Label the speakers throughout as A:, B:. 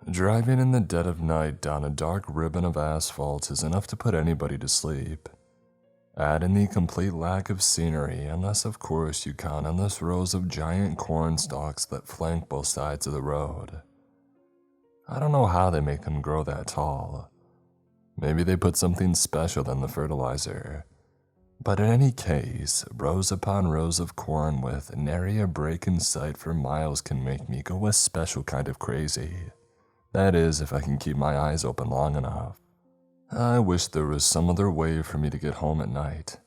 A: Driving in the dead of night down a dark ribbon of asphalt is enough to put anybody to sleep. Add in the complete lack of scenery, unless of course you count endless rows of giant corn stalks that flank both sides of the road. I don't know how they make them grow that tall. Maybe they put something special in the fertilizer. But in any case, rows upon rows of corn with nary a break in sight for miles can make me go a special kind of crazy. That is, if I can keep my eyes open long enough. I wish there was some other way for me to get home at night.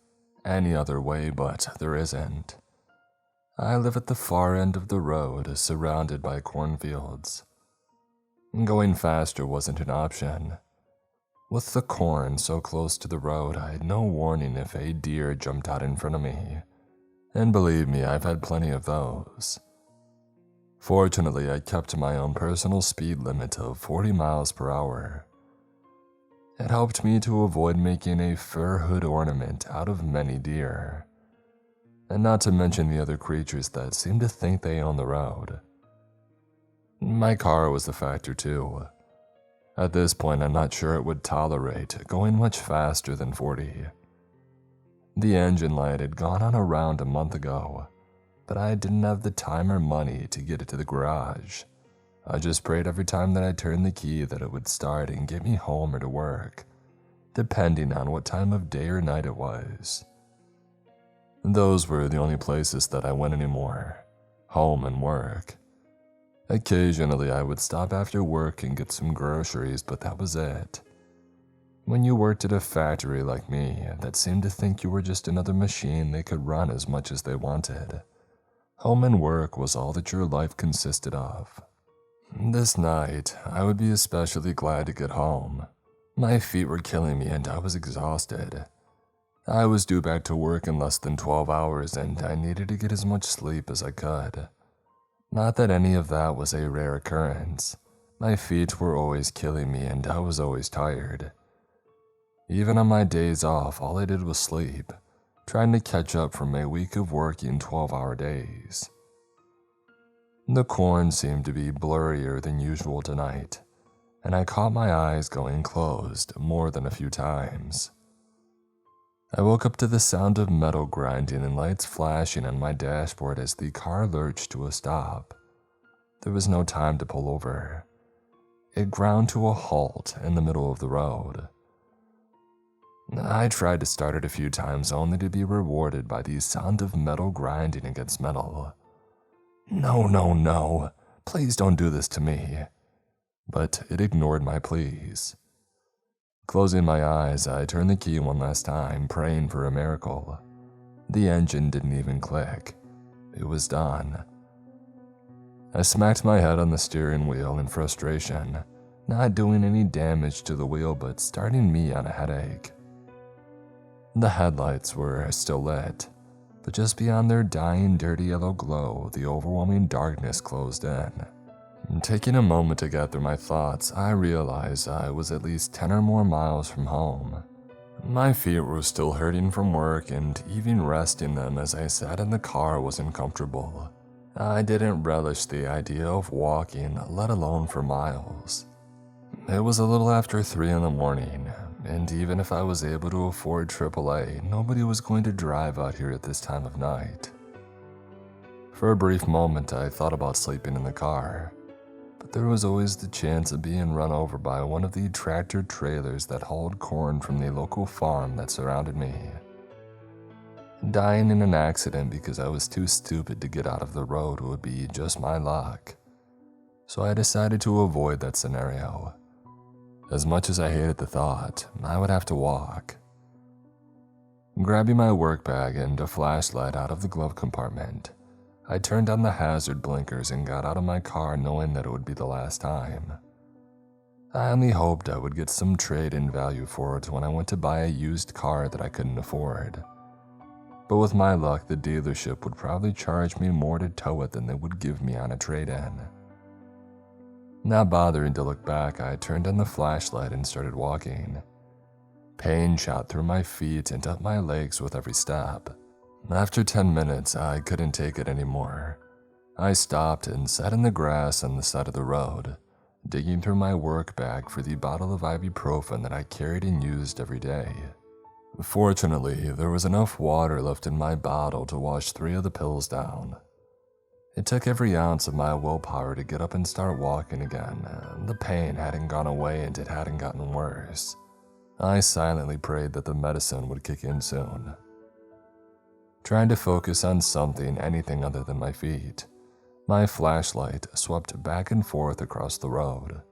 A: Any other way, but there isn't. I live at the far end of the road, surrounded by cornfields. Going faster wasn't an option. With the corn so close to the road, I had no warning if a deer jumped out in front of me. And believe me, I've had plenty of those. Fortunately, I kept to my own personal speed limit of 40 miles per hour. It helped me to avoid making a fur hood ornament out of many deer. And not to mention the other creatures that seem to think they own the road. My car was a factor too. At this point, I'm not sure it would tolerate going much faster than 40. The engine light had gone on around a month ago, but I didn't have the time or money to get it to the garage. I just prayed every time that I turned the key that it would start and get me home or to work, depending on what time of day or night it was. Those were the only places that I went anymore, home and work. Occasionally, I would stop after work and get some groceries, but that was it. When you worked at a factory like me that seemed to think you were just another machine they could run as much as they wanted, home and work was all that your life consisted of. This night, I would be especially glad to get home. My feet were killing me and I was exhausted. I was due back to work in less than 12 hours and I needed to get as much sleep as I could. Not that any of that was a rare occurrence. My feet were always killing me and I was always tired. Even on my days off, all I did was sleep, trying to catch up from a week of working 12-hour days. The corn seemed to be blurrier than usual tonight, and I caught my eyes going closed more than a few times. I woke up to the sound of metal grinding and lights flashing on my dashboard as the car lurched to a stop. There was no time to pull over. It ground to a halt in the middle of the road. I tried to start it a few times only to be rewarded by the sound of metal grinding against metal. No, no, no, please don't do this to me. But it ignored my pleas. Closing my eyes, I turned the key one last time, praying for a miracle. The engine didn't even click. It was done. I smacked my head on the steering wheel in frustration, not doing any damage to the wheel but starting me on a headache. The headlights were still lit, but just beyond their dying, dirty yellow glow, the overwhelming darkness closed in. Taking a moment to gather my thoughts, I realized I was at least 10 or more miles from home. My feet were still hurting from work, and even resting them as I sat in the car wasn't comfortable. I didn't relish the idea of walking, let alone for miles. It was a little after 3 in the morning, and even if I was able to afford AAA, nobody was going to drive out here at this time of night. For a brief moment, I thought about sleeping in the car, but there was always the chance of being run over by one of the tractor trailers that hauled corn from the local farm that surrounded me. Dying in an accident because I was too stupid to get out of the road would be just my luck, so I decided to avoid that scenario. As much as I hated the thought, I would have to walk. Grabbing my work bag and a flashlight out of the glove compartment, I turned on the hazard blinkers and got out of my car knowing that it would be the last time. I only hoped I would get some trade-in value for it when I went to buy a used car that I couldn't afford. But with my luck, the dealership would probably charge me more to tow it than they would give me on a trade-in. Not bothering to look back, I turned on the flashlight and started walking. Pain shot through my feet and up my legs with every step. After 10 minutes, I couldn't take it anymore. I stopped and sat in the grass on the side of the road, digging through my work bag for the bottle of ibuprofen that I carried and used every day. Fortunately, there was enough water left in my bottle to wash 3 of the pills down. It took every ounce of my willpower to get up and start walking again. The pain hadn't gone away and it hadn't gotten worse. I silently prayed that the medicine would kick in soon. Trying to focus on something, anything other than my feet, my flashlight swept back and forth across the road,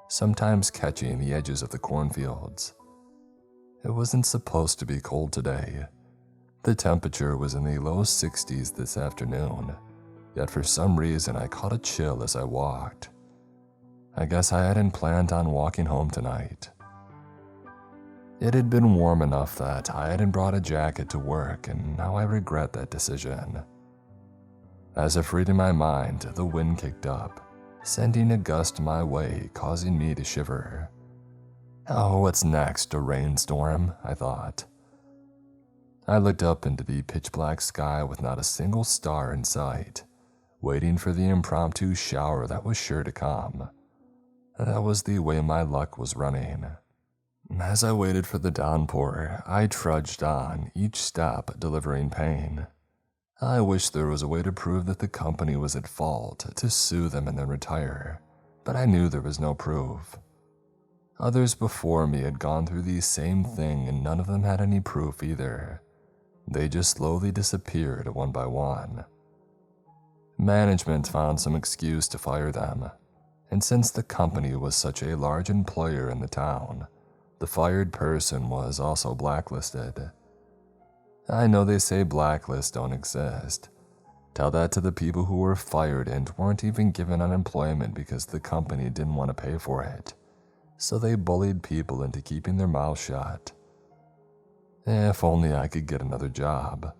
A: sometimes catching the edges of the cornfields. It wasn't supposed to be cold today. The temperature was in the low 60s this afternoon, yet for some reason I caught a chill as I walked. I guess I hadn't planned on walking home tonight. It had been warm enough that I hadn't brought a jacket to work, and now I regret that decision. As if reading my mind, the wind kicked up, sending a gust my way, causing me to shiver. Oh, what's next, a rainstorm? I thought. I looked up into the pitch-black sky with not a single star in sight, waiting for the impromptu shower that was sure to come. That was the way my luck was running. As I waited for the downpour, I trudged on, each step delivering pain. I wished there was a way to prove that the company was at fault, to sue them and then retire, but I knew there was no proof. Others before me had gone through the same thing and none of them had any proof either. They just slowly disappeared one by one. Management found some excuse to fire them, and since the company was such a large employer in the town, the fired person was also blacklisted. I know they say blacklists don't exist. Tell that to the people who were fired and weren't even given unemployment because the company didn't want to pay for it. So they bullied people into keeping their mouths shut. If only I could get another job.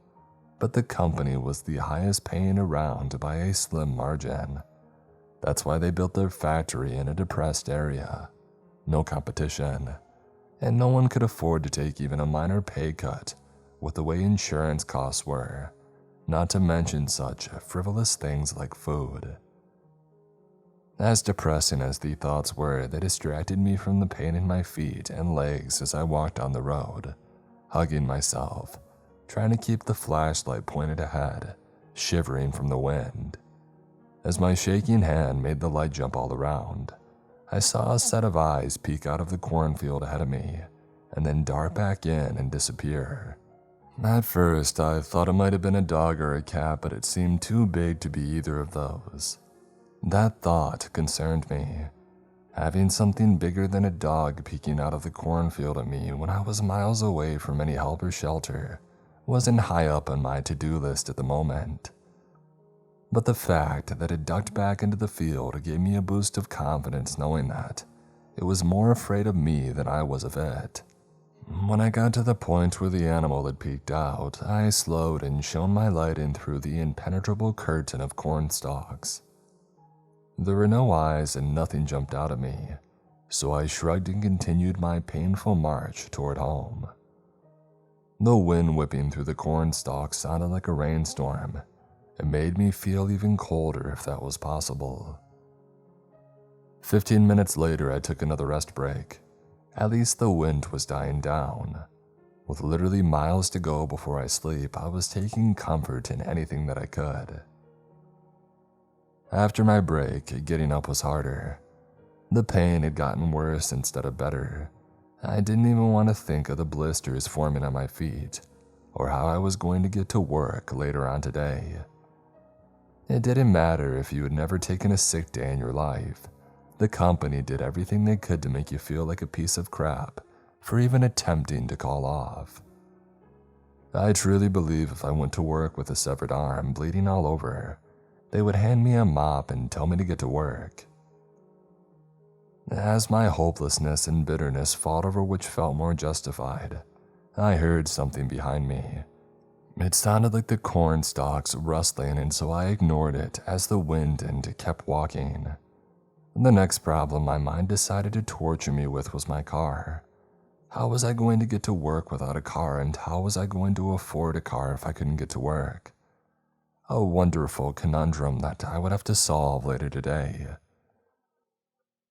A: But the company was the highest paying around by a slim margin. That's why they built their factory in a depressed area. No competition. And no one could afford to take even a minor pay cut with the way insurance costs were, not to mention such frivolous things like food. As depressing as the thoughts were, they distracted me from the pain in my feet and legs as I walked on the road, hugging myself, trying to keep the flashlight pointed ahead, shivering from the wind. As my shaking hand made the light jump all around, I saw a set of eyes peek out of the cornfield ahead of me, and then dart back in and disappear. At first, I thought it might have been a dog or a cat, but it seemed too big to be either of those. That thought concerned me. Having something bigger than a dog peeking out of the cornfield at me when I was miles away from any help or shelter wasn't high up on my to-do list at the moment. But the fact that it ducked back into the field gave me a boost of confidence knowing that it was more afraid of me than I was of it. When I got to the point where the animal had peeked out, I slowed and shone my light in through the impenetrable curtain of corn stalks. There were no eyes and nothing jumped out at me, so I shrugged and continued my painful march toward home. The wind whipping through the corn stalks sounded like a rainstorm. It made me feel even colder if that was possible. 15 minutes later, I took another rest break. At least the wind was dying down. With literally miles to go before I sleep, I was taking comfort in anything that I could. After my break, getting up was harder. The pain had gotten worse instead of better. I didn't even want to think of the blisters forming on my feet, or how I was going to get to work later on today. It didn't matter if you had never taken a sick day in your life. The company did everything they could to make you feel like a piece of crap for even attempting to call off. I truly believe if I went to work with a severed arm bleeding all over, they would hand me a mop and tell me to get to work. As my hopelessness and bitterness fought over which felt more justified, I heard something behind me. It sounded like the corn stalks rustling, and so I ignored it as the wind and kept walking. The next problem my mind decided to torture me with was my car. How was I going to get to work without a car, and how was I going to afford a car if I couldn't get to work? A wonderful conundrum that I would have to solve later today.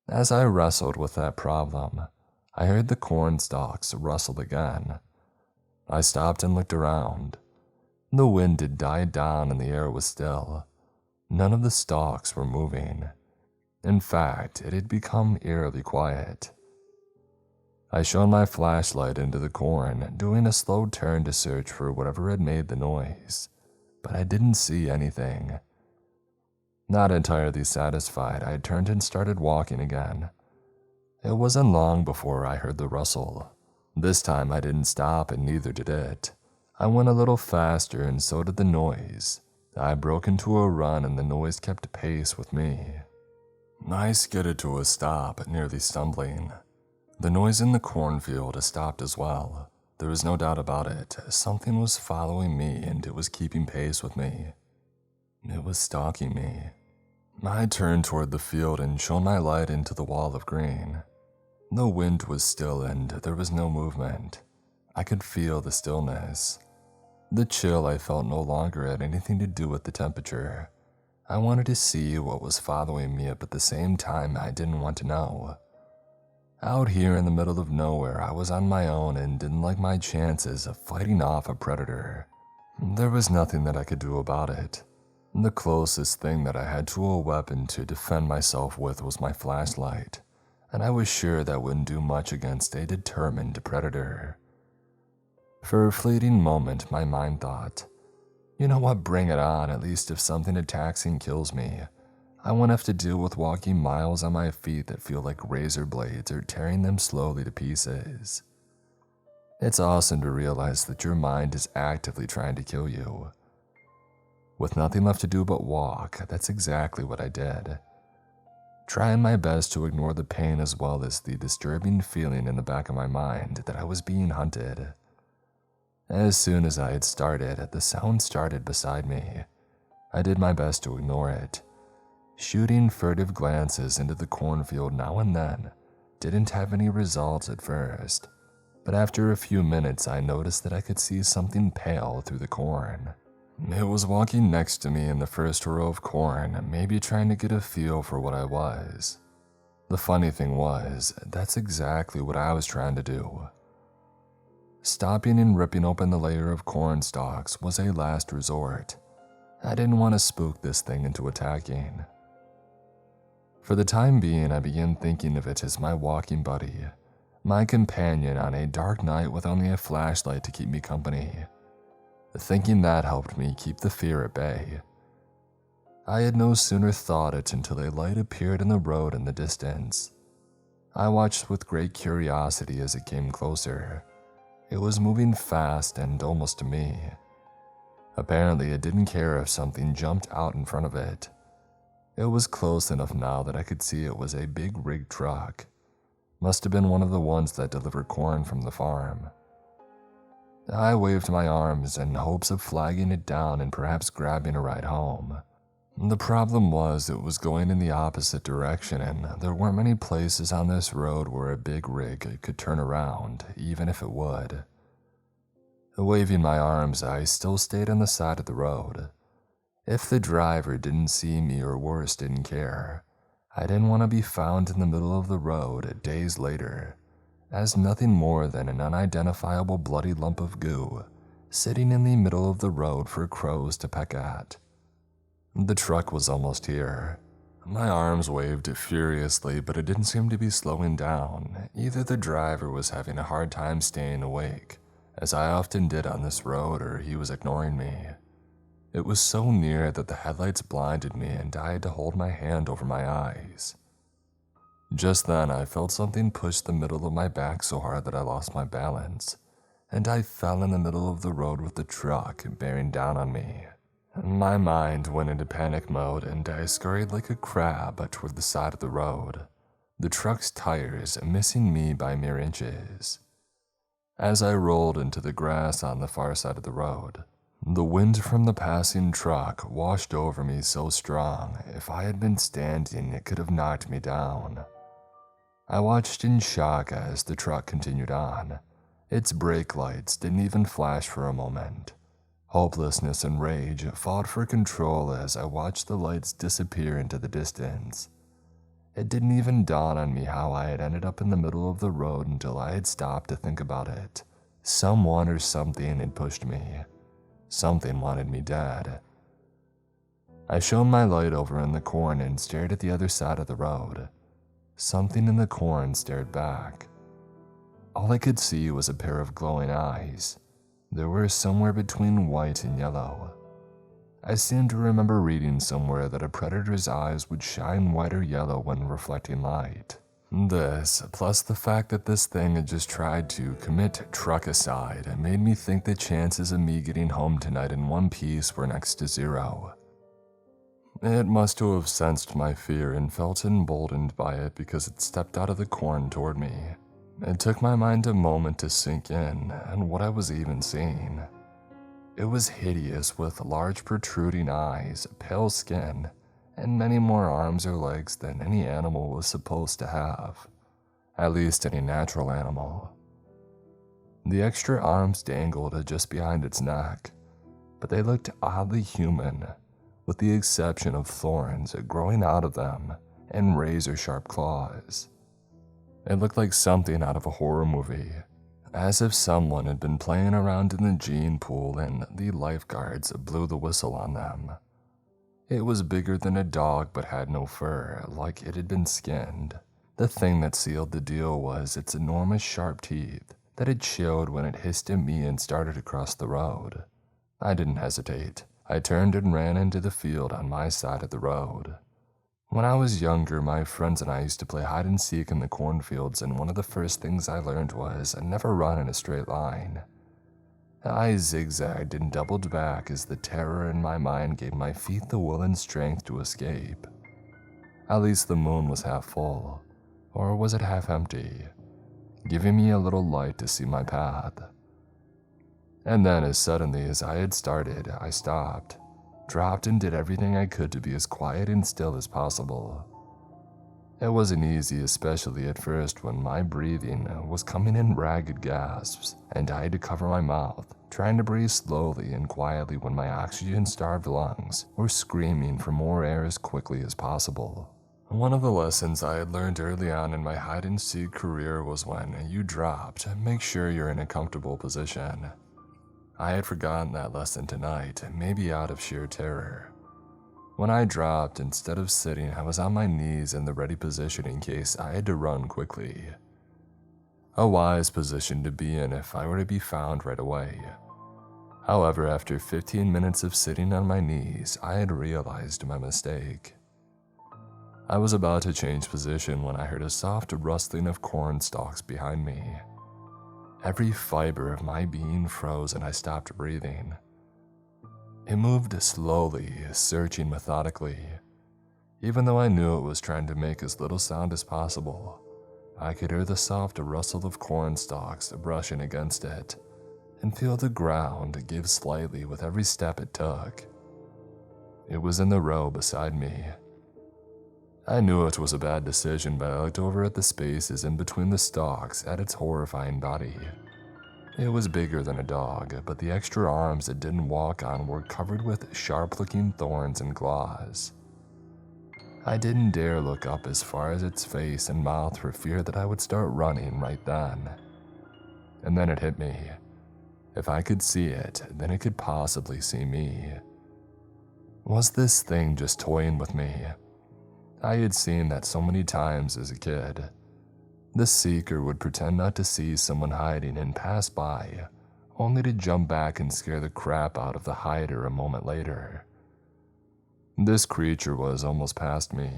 A: As I wrestled with that problem, I heard the corn stalks rustle again. I stopped and looked around. The wind had died down and the air was still. None of the stalks were moving. In fact, it had become eerily quiet. I shone my flashlight into the corn, doing a slow turn to search for whatever had made the noise, but I didn't see anything. Not entirely satisfied, I turned and started walking again. It wasn't long before I heard the rustle. This time I didn't stop and neither did it. I went a little faster and so did the noise. I broke into a run and the noise kept pace with me. I skidded to a stop, nearly stumbling. The noise in the cornfield stopped as well. There was no doubt about it. Something was following me and it was keeping pace with me. It was stalking me. I turned toward the field and shone my light into the wall of green. The wind was still and there was no movement. I could feel the stillness. The chill I felt no longer had anything to do with the temperature. I wanted to see what was following me, but at the same time I didn't want to know. Out here in the middle of nowhere, I was on my own and didn't like my chances of fighting off a predator. There was nothing that I could do about it. The closest thing that I had to a weapon to defend myself with was my flashlight, and I was sure that wouldn't do much against a determined predator. For a fleeting moment, my mind thought, you know what, bring it on. At least if something attacks and kills me, I won't have to deal with walking miles on my feet that feel like razor blades or tearing them slowly to pieces. It's awesome to realize that your mind is actively trying to kill you. With nothing left to do but walk, that's exactly what I did. Trying my best to ignore the pain as well as the disturbing feeling in the back of my mind that I was being hunted. As soon as I had started, the sound started beside me. I did my best to ignore it. Shooting furtive glances into the cornfield now and then didn't have any results at first, but after a few minutes I noticed that I could see something pale through the corn. It was walking next to me in the first row of corn, maybe trying to get a feel for what I was. The funny thing was, that's exactly what I was trying to do. Stopping and ripping open the layer of corn stalks was a last resort. I didn't want to spook this thing into attacking. For the time being, I began thinking of it as my walking buddy, my companion on a dark night with only a flashlight to keep me company. Thinking that helped me keep the fear at bay. I had no sooner thought it until a light appeared in the road in the distance. I watched with great curiosity as it came closer. It was moving fast and almost to me. Apparently, it didn't care if something jumped out in front of it. It was close enough now that I could see it was a big rig truck. Must have been one of the ones that deliver corn from the farm. I waved my arms in hopes of flagging it down and perhaps grabbing a ride home. The problem was it was going in the opposite direction and there weren't many places on this road where a big rig could turn around, even if it would. Waving my arms, I still stayed on the side of the road. If the driver didn't see me or worse didn't care, I didn't want to be found in the middle of the road days later, as nothing more than an unidentifiable bloody lump of goo sitting in the middle of the road for crows to peck at. The truck was almost here. My arms waved furiously, but it didn't seem to be slowing down. Either the driver was having a hard time staying awake, as I often did on this road, or he was ignoring me. It was so near that the headlights blinded me and I had to hold my hand over my eyes. Just then, I felt something push the middle of my back so hard that I lost my balance, and I fell in the middle of the road with the truck bearing down on me. My mind went into panic mode and I scurried like a crab toward the side of the road, the truck's tires missing me by mere inches. As I rolled into the grass on the far side of the road, the wind from the passing truck washed over me so strong, if I had been standing, it could have knocked me down. I watched in shock as the truck continued on. Its brake lights didn't even flash for a moment. Hopelessness and rage fought for control as I watched the lights disappear into the distance. It didn't even dawn on me how I had ended up in the middle of the road until I had stopped to think about it. Someone or something had pushed me. Something wanted me dead. I shone my light over in the corn and stared at the other side of the road. Something in the corn stared back. All I could see was a pair of glowing eyes. They were somewhere between white and yellow. I seem to remember reading somewhere that a predator's eyes would shine white or yellow when reflecting light. This, plus the fact that this thing had just tried to commit truckicide, made me think the chances of me getting home tonight in one piece were next to zero. It must have sensed my fear and felt emboldened by it because it stepped out of the corn toward me. It took my mind a moment to sink in and what I was even seeing. It was hideous with large protruding eyes, pale skin, and many more arms or legs than any animal was supposed to have. At least any natural animal. The extra arms dangled just behind its neck, but they looked oddly human, with the exception of thorns growing out of them and razor-sharp claws. It looked like something out of a horror movie, as if someone had been playing around in the gene pool and the lifeguards blew the whistle on them. It was bigger than a dog but had no fur, like it had been skinned. The thing that sealed the deal was its enormous sharp teeth that it showed when it hissed at me and started across the road. I didn't hesitate. I turned and ran into the field on my side of the road. When I was younger, my friends and I used to play hide and seek in the cornfields, and one of the first things I learned was never run in a straight line. I zigzagged and doubled back as the terror in my mind gave my feet the will and strength to escape. At least the moon was half full, or was it half empty, giving me a little light to see my path. And then as suddenly as I had started, I stopped, dropped and did everything I could to be as quiet and still as possible. It wasn't easy, especially at first when my breathing was coming in ragged gasps, and I had to cover my mouth, trying to breathe slowly and quietly when my oxygen-starved lungs were screaming for more air as quickly as possible. One of the lessons I had learned early on in my hide-and-seek career was when you dropped, make sure you're in a comfortable position. I had forgotten that lesson tonight, maybe out of sheer terror. When I dropped, instead of sitting, I was on my knees in the ready position in case I had to run quickly. A wise position to be in if I were to be found right away. However, after 15 minutes of sitting on my knees, I had realized my mistake. I was about to change position when I heard a soft rustling of corn stalks behind me. Every fiber of my being froze and I stopped breathing. It moved slowly, searching methodically. Even though I knew it was trying to make as little sound as possible, I could hear the soft rustle of corn stalks brushing against it and feel the ground give slightly with every step it took. It was in the row beside me. I knew it was a bad decision, but I looked over at the spaces in between the stalks at its horrifying body. It was bigger than a dog, but the extra arms it didn't walk on were covered with sharp-looking thorns and claws. I didn't dare look up as far as its face and mouth for fear that I would start running right then. And then it hit me. If I could see it, then it could possibly see me. Was this thing just toying with me? I had seen that so many times as a kid. The seeker would pretend not to see someone hiding and pass by, only to jump back and scare the crap out of the hider a moment later. This creature was almost past me.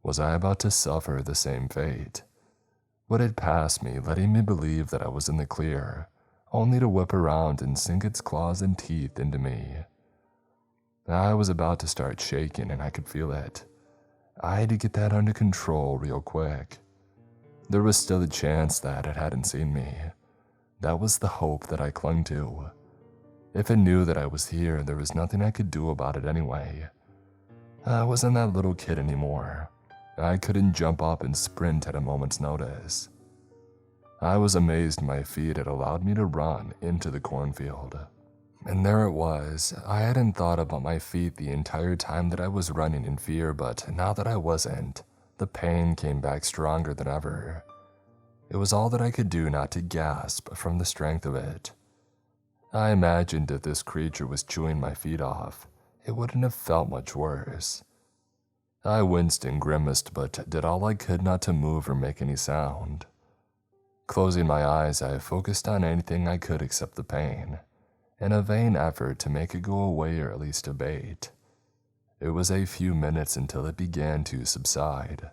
A: Was I about to suffer the same fate? Would it pass me, letting me believe that I was in the clear, only to whip around and sink its claws and teeth into me? I was about to start shaking and I could feel it. I had to get that under control real quick. There was still a chance that it hadn't seen me. That was the hope that I clung to. If it knew that I was here, there was nothing I could do about it anyway. I wasn't that little kid anymore. I couldn't jump up and sprint at a moment's notice. I was amazed my feet had allowed me to run into the cornfield. And there it was. I hadn't thought about my feet the entire time that I was running in fear, but now that I wasn't, The pain came back stronger than ever. It was all that I could do not to gasp from the strength of it. I imagined if this creature was chewing my feet off, it wouldn't have felt much worse. I winced and grimaced, but did all I could not to move or make any sound. Closing my eyes, I focused on anything I could except the pain, in a vain effort to make it go away or at least abate. It was a few minutes until it began to subside.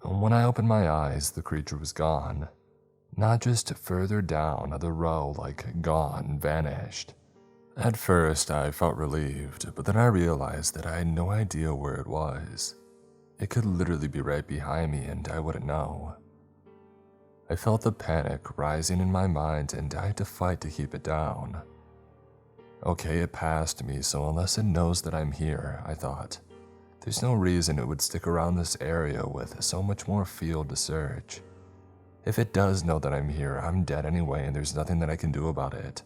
A: When I opened my eyes, the creature was gone. Not just further down the row, like gone, vanished. At first, I felt relieved, but then I realized that I had no idea where it was. It could literally be right behind me and I wouldn't know. I felt the panic rising in my mind and I had to fight to keep it down. Okay, it passed me, so unless it knows that I'm here, I thought, there's no reason it would stick around this area with so much more field to search. If it does know that I'm here, I'm dead anyway and there's nothing that I can do about it.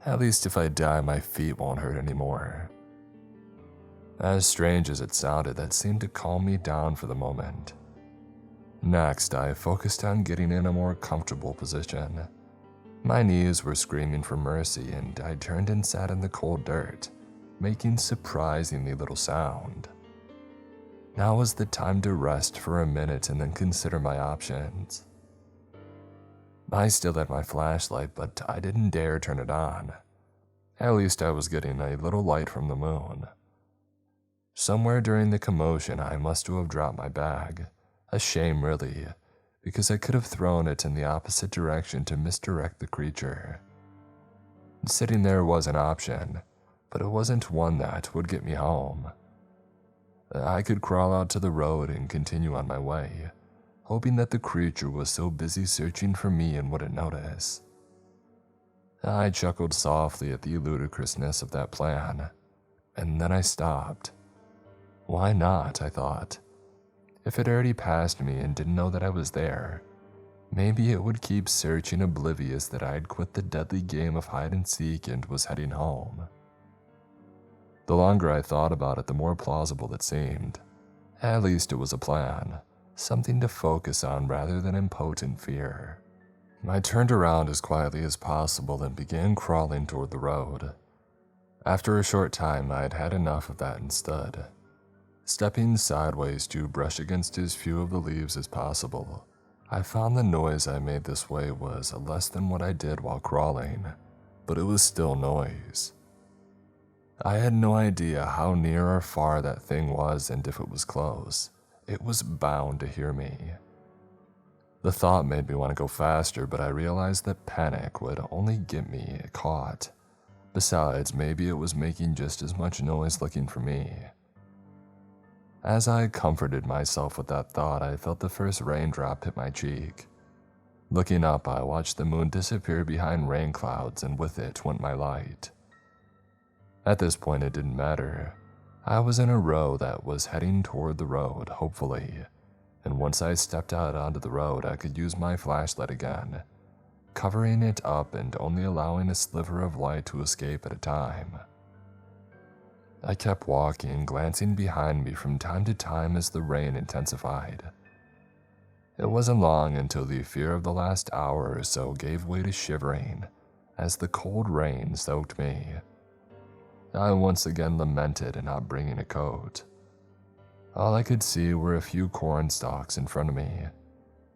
A: At least if I die, my feet won't hurt anymore. As strange as it sounded, that seemed to calm me down for the moment. Next, I focused on getting in a more comfortable position. My knees were screaming for mercy and I turned and sat in the cold dirt, making surprisingly little sound. Now was the time to rest for a minute and then consider my options. I still had my flashlight, but I didn't dare turn it on. At least I was getting a little light from the moon. Somewhere during the commotion, I must have dropped my bag. A shame, really, because I could have thrown it in the opposite direction to misdirect the creature. Sitting there was an option, but it wasn't one that would get me home. I could crawl out to the road and continue on my way, hoping that the creature was so busy searching for me and wouldn't notice. I chuckled softly at the ludicrousness of that plan, and then I stopped. Why not, I thought. If it already passed me and didn't know that I was there, maybe it would keep searching oblivious that I had quit the deadly game of hide and seek and was heading home. The longer I thought about it, the more plausible it seemed. At least it was a plan, something to focus on rather than impotent fear. I turned around as quietly as possible and began crawling toward the road. After a short time, I had had enough of that and stood, stepping sideways to brush against as few of the leaves as possible. I found the noise I made this way was less than what I did while crawling, but it was still noise. I had no idea how near or far that thing was, and if it was close, it was bound to hear me. The thought made me want to go faster, but I realized that panic would only get me caught. Besides, maybe it was making just as much noise looking for me. As I comforted myself with that thought, I felt the first raindrop hit my cheek. Looking up, I watched the moon disappear behind rain clouds, and with it went my light. At this point, it didn't matter. I was in a row that was heading toward the road, hopefully, and once I stepped out onto the road, I could use my flashlight again, covering it up and only allowing a sliver of light to escape at a time. I kept walking, glancing behind me from time to time as the rain intensified. It wasn't long until the fear of the last hour or so gave way to shivering as the cold rain soaked me. I once again lamented at not bringing a coat. All I could see were a few corn stalks in front of me.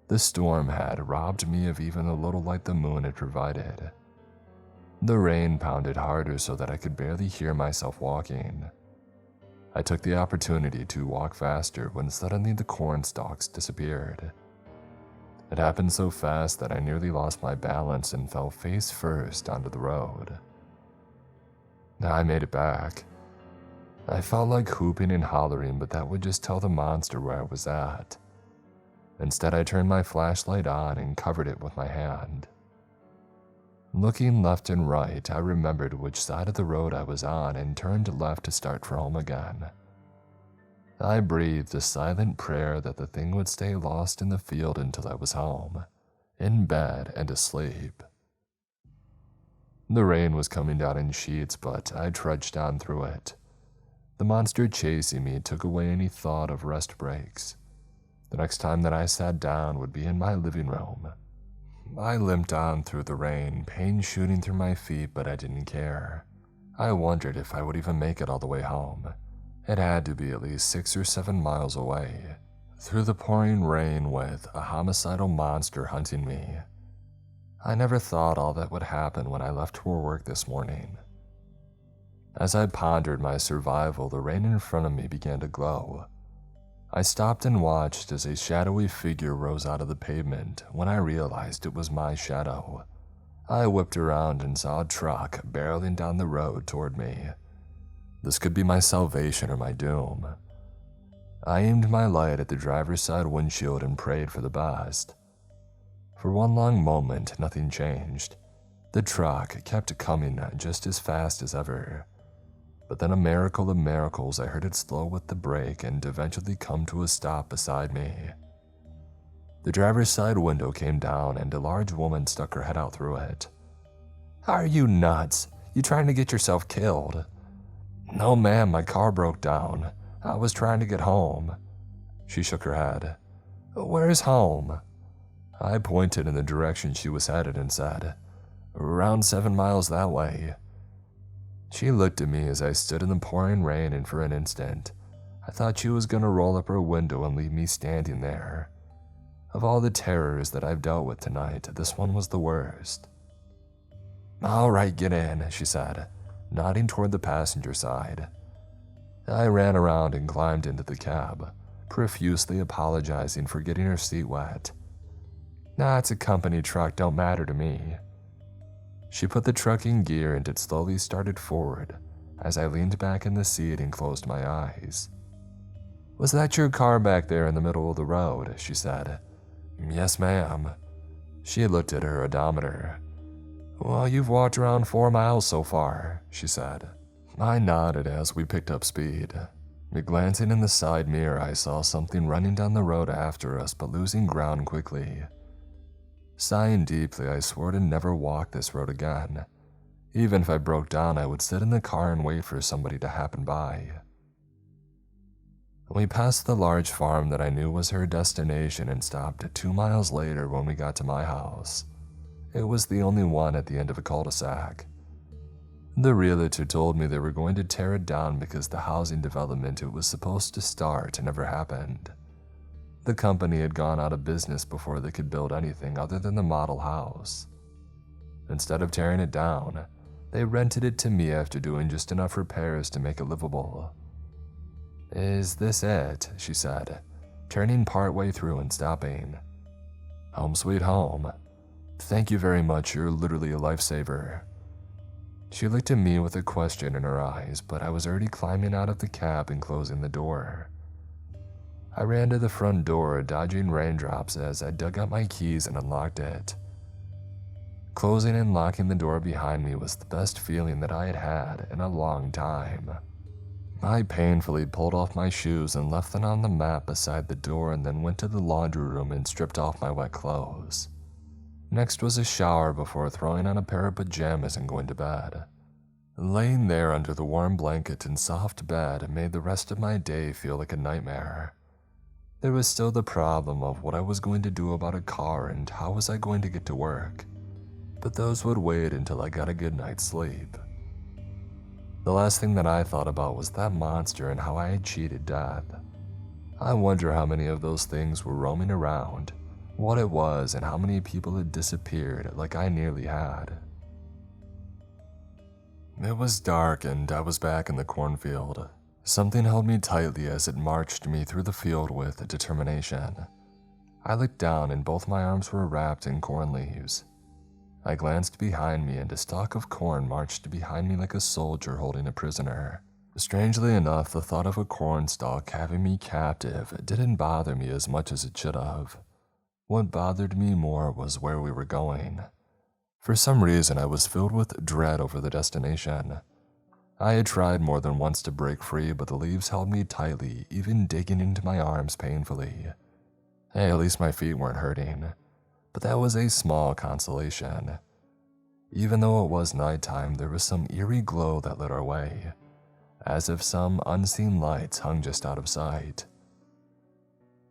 A: The storm had robbed me of even the little light the moon had provided. The rain pounded harder so that I could barely hear myself walking. I took the opportunity to walk faster when suddenly the corn stalks disappeared. It happened so fast that I nearly lost my balance and fell face first onto the road. I made it back. I felt like whooping and hollering, but that would just tell the monster where I was at. Instead, I turned my flashlight on and covered it with my hand. Looking left and right, I remembered which side of the road I was on and turned left to start for home again. I breathed a silent prayer that the thing would stay lost in the field until I was home, in bed and asleep. The rain was coming down in sheets, but I trudged on through it. The monster chasing me took away any thought of rest breaks. The next time that I sat down would be in my living room. I limped on through the rain, pain shooting through my feet, but I didn't care. I wondered if I would even make it all the way home. It had to be at least 6 or 7 miles away, through the pouring rain with a homicidal monster hunting me. I never thought all that would happen when I left for work this morning. As I pondered my survival, the rain in front of me began to glow. I stopped and watched as a shadowy figure rose out of the pavement when I realized it was my shadow. I whipped around and saw a truck barreling down the road toward me. This could be my salvation or my doom. I aimed my light at the driver's side windshield and prayed for the best. For one long moment, nothing changed. The truck kept coming just as fast as ever. But then, a miracle of miracles, I heard it slow with the brake and eventually come to a stop beside me. The driver's side window came down and a large woman stuck her head out through it. "Are you nuts? You trying to get yourself killed?" "No, ma'am, my car broke down. I was trying to get home." She shook her head. "Where's home?" I pointed in the direction she was headed and said, "Around 7 miles that way." She looked at me as I stood in the pouring rain, and for an instant, I thought she was going to roll up her window and leave me standing there. Of all the terrors that I've dealt with tonight, this one was the worst. "All right, get in," she said, nodding toward the passenger side. I ran around and climbed into the cab, profusely apologizing for getting her seat wet. "Nah, it's a company truck, don't matter to me." She put the truck in gear and it slowly started forward as I leaned back in the seat and closed my eyes. "Was that your car back there in the middle of the road?" she said. "Yes, ma'am." She looked at her odometer. "Well, you've walked around 4 miles so far," she said. I nodded as we picked up speed. Glancing in the side mirror, I saw something running down the road after us but losing ground quickly. Sighing deeply, I swore to never walk this road again. Even if I broke down, I would sit in the car and wait for somebody to happen by. We passed the large farm that I knew was her destination and stopped 2 miles later when we got to my house. It was the only one at the end of a cul-de-sac. The realtor told me they were going to tear it down because the housing development it was supposed to start never happened. The company had gone out of business before they could build anything other than the model house. Instead of tearing it down, they rented it to me after doing just enough repairs to make it livable. "Is this it?" she said, turning partway through and stopping. "Home sweet home. Thank you very much, you're literally a lifesaver." She looked at me with a question in her eyes, but I was already climbing out of the cab and closing the door. I ran to the front door, dodging raindrops as I dug out my keys and unlocked it. Closing and locking the door behind me was the best feeling that I had had in a long time. I painfully pulled off my shoes and left them on the mat beside the door and then went to the laundry room and stripped off my wet clothes. Next was a shower before throwing on a pair of pajamas and going to bed. Laying there under the warm blanket and soft bed made the rest of my day feel like a nightmare. There was still the problem of what I was going to do about a car and how was I going to get to work. But those would wait until I got a good night's sleep. The last thing that I thought about was that monster and how I had cheated death. I wonder how many of those things were roaming around, what it was, and how many people had disappeared like I nearly had. It was dark and I was back in the cornfield. Something held me tightly as it marched me through the field with determination. I looked down and both my arms were wrapped in corn leaves. I glanced behind me and a stalk of corn marched behind me like a soldier holding a prisoner. Strangely enough, the thought of a corn stalk having me captive didn't bother me as much as it should have. What bothered me more was where we were going. For some reason, I was filled with dread over the destination. I had tried more than once to break free, but the leaves held me tightly, even digging into my arms painfully. Hey, at least my feet weren't hurting. But that was a small consolation. Even though it was nighttime, there was some eerie glow that lit our way. as if some unseen lights hung just out of sight.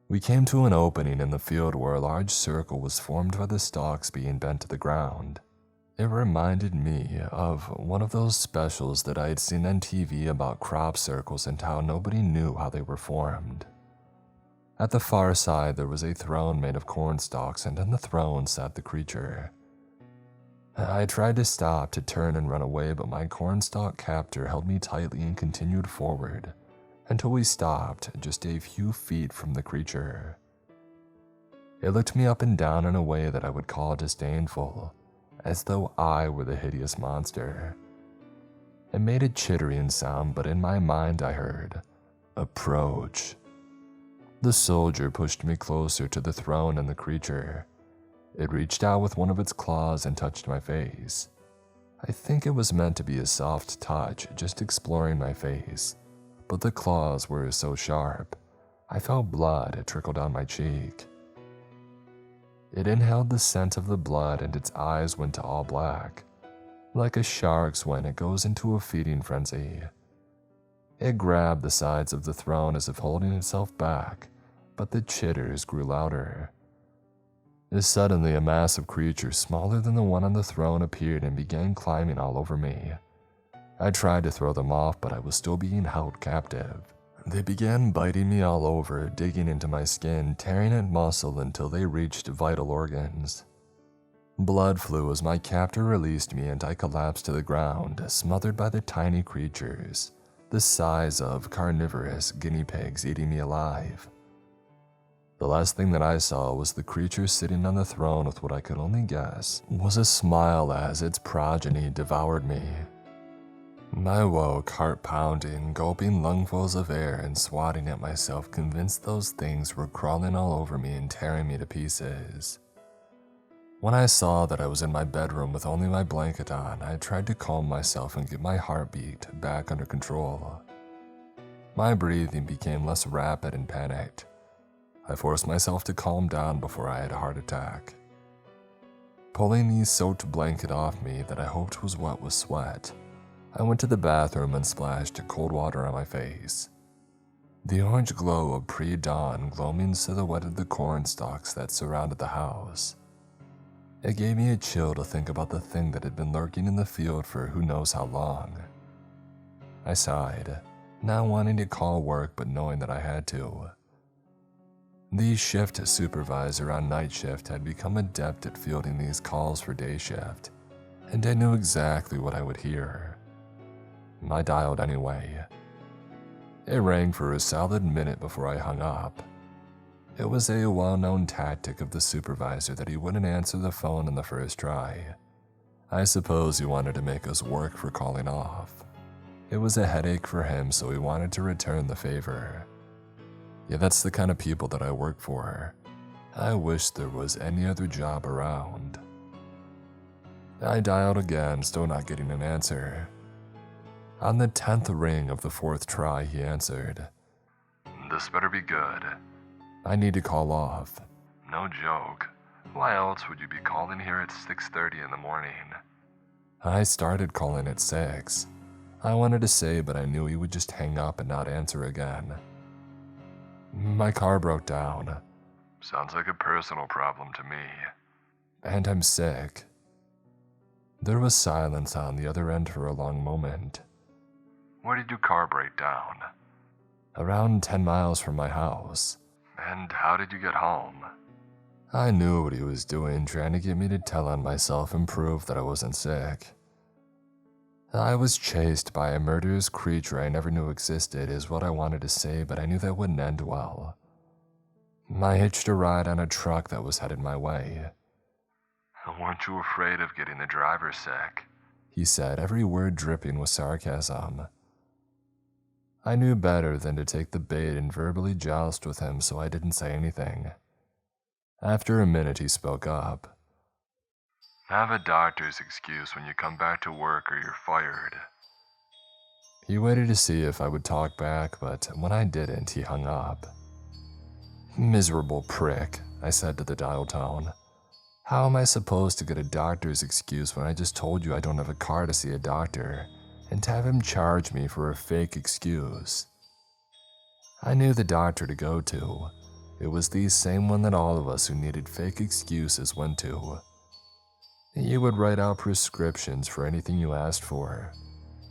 A: We came to an opening in the field where a large circle was formed by the stalks being bent to the ground. It reminded me of one of those specials that I had seen on TV about crop circles and how nobody knew how they were formed. At the far side, there was a throne made of corn stalks, and on the throne sat the creature. I tried to stop, to turn and run away, but my cornstalk captor held me tightly and continued forward until we stopped just a few feet from the creature. It looked me up and down in a way that I would call disdainful, as though I were the hideous monster. It made a chittering sound, but in my mind I heard, "Approach." The soldier pushed me closer to the throne and the creature. It reached out with one of its claws and touched my face. I think it was meant to be a soft touch, just exploring my face, but the claws were so sharp, I felt blood trickle down my cheek. It inhaled the scent of the blood and its eyes went to all black, like a shark's when it goes into a feeding frenzy. It grabbed the sides of the throne as if holding itself back, but the chitters grew louder. Suddenly, a massive creature smaller than the one on the throne appeared and began climbing all over me. I tried to throw them off, but I was still being held captive. They began biting me all over, digging into my skin, tearing at muscle until they reached vital organs. Blood flew as my captor released me and I collapsed to the ground, smothered by the tiny creatures, the size of carnivorous guinea pigs eating me alive. The last thing that I saw was the creature sitting on the throne with what I could only guess was a smile as its progeny devoured me. I woke, heart pounding, gulping lungfuls of air and swatting at myself, convinced those things were crawling all over me and tearing me to pieces. When I saw that I was in my bedroom with only my blanket on, I tried to calm myself and get my heartbeat back under control. My breathing became less rapid and panicked. I forced myself to calm down before I had a heart attack. Pulling the soaked blanket off me that I hoped was wet with sweat, I went to the bathroom and splashed cold water on my face. The orange glow of pre-dawn gloaming silhouetted the corn stalks that surrounded the house. It gave me a chill to think about the thing that had been lurking in the field for who knows how long. I sighed, not wanting to call work but knowing that I had to. The shift supervisor on night shift had become adept at fielding these calls for day shift, and I knew exactly what I would hear. I dialed anyway. It rang for a solid minute before I hung up. It was a well-known tactic of the supervisor that he wouldn't answer the phone on the first try. I suppose he wanted to make us work for calling off. It was a headache for him, so he wanted to return the favor. Yeah, that's the kind of people that I work for. I wish there was any other job around. I dialed again, still not getting an answer. On the 10th ring of the 4th try, he answered. "This better be good. I need to call off." "No joke. Why else would you be calling here at 6:30 in the morning?" I started calling at 6. I wanted to say, but I knew he would just hang up and not answer again. "My car broke down." "Sounds like a personal problem to me." "And I'm sick." There was silence on the other end for a long moment. "Where did your car break down?" "Around 10 miles from my house." "And how did you get home?" I knew what he was doing, trying to get me to tell on myself and prove that I wasn't sick. I was chased by a murderous creature I never knew existed is what I wanted to say, but I knew that wouldn't end well. I hitched a ride on a truck that was headed my way. "Weren't you afraid of getting the driver sick?" he said, every word dripping with sarcasm. I knew better than to take the bait and verbally joust with him, so I didn't say anything. After a minute, he spoke up. "Have a doctor's excuse when you come back to work or you're fired." He waited to see if I would talk back, but when I didn't, he hung up. "Miserable prick," I said to the dial tone. "How am I supposed to get a doctor's excuse when I just told you I don't have a car to see a doctor, and have him charge me for a fake excuse. I knew the doctor to go to. It was the same one that all of us who needed fake excuses went to. He would write out prescriptions for anything you asked for,